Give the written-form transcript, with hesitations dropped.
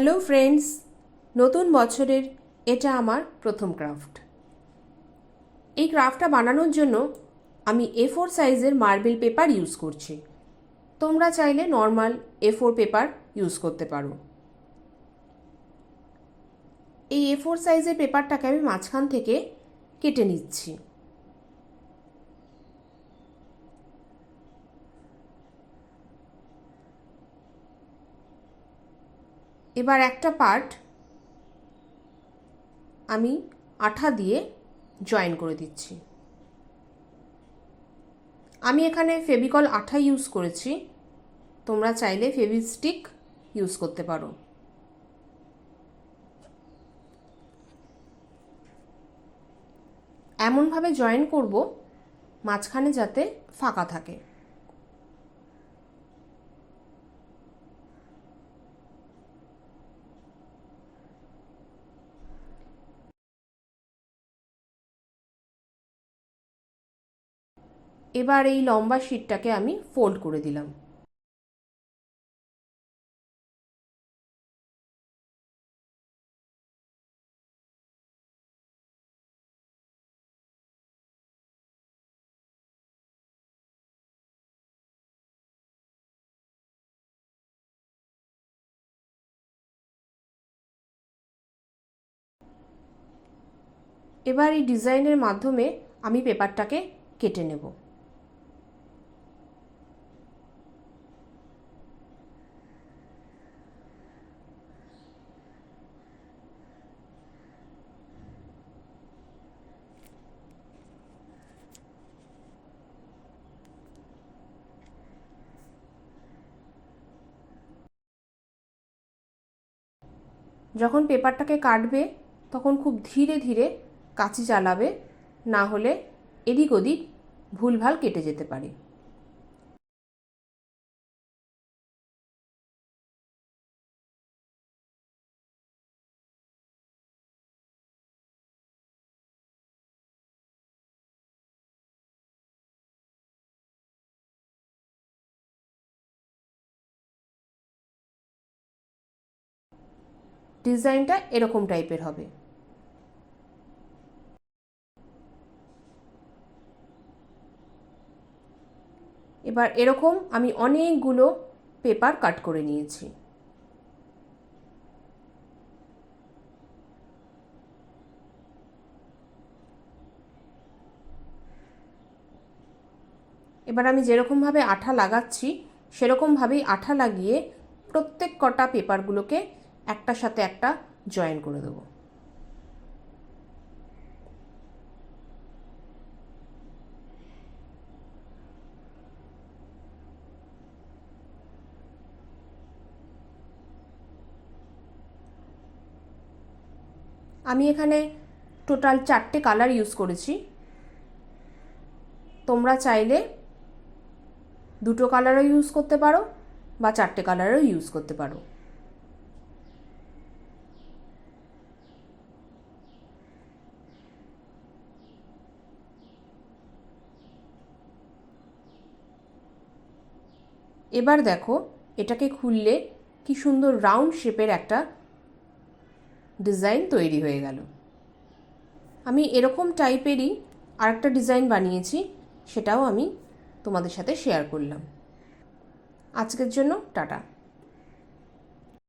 Hello friends, নতুন বছরের এটা আমার প্রথম ক্রাফট। এই ক্রাফটটা বানানোর জন্য আমি A4 সাইজের মার্বেল পেপার ইউজ করছি। তোমরা চাইলে নর্মাল A4 পেপার ইউজ করতে পারো। এই A4 সাইজের পেপারটাকে আমি মাঝখান থেকে কেটে নিচ্ছি। এবার একটা পার্ট আমি আঠা দিয়ে জয়েন করে দিচ্ছি। আমি এখানে ফেভিকল আঠা ইউজ করেছি, তোমরা চাইলে ফেভিস্টিক ইউজ করতে পারো। এমনভাবে জয়েন করব মাঝখানে যাতে ফাঁকা থাকে। এবার এই লম্বা শিটটাকে আমি ফোল্ড করে দিলাম। এবার এই ডিজাইনের মাধ্যমে আমি পেপারটাকে কেটে নেব। যখন পেপারটাকে কাটবে তখন খুব ধীরে ধীরে কাঁচি চালাবে, না হলে এদিক ওদিক ভুলভাল কেটে যেতে পারে। ডিজাইনটা এরকম টাইপের হবে। এবার এরকম আমি অনেকগুলো পেপার কাট করে নিয়েছি। এবার আমি যেরকমভাবে আঠা লাগাচ্ছি সেরকমভাবেই আঠা লাগিয়ে প্রত্যেক কটা পেপারগুলোকে একটার সাথে একটা জয়েন করে দেবো। আমি এখানে টোটাল 4টে কালার ইউজ করেছি। তোমরা চাইলে 2টো কালারও ইউজ করতে পারো বা 4টে কালারও ইউজ করতে পারো। এবার দেখো এটাকে খুললে কি সুন্দর রাউন্ড শেপের একটা ডিজাইন তৈরি হয়ে গেল। আমি এরকম টাইপেরই আরেকটা ডিজাইন বানিয়েছি, সেটাও আমি তোমাদের সাথে শেয়ার করলাম। আজকের জন্য টাটা।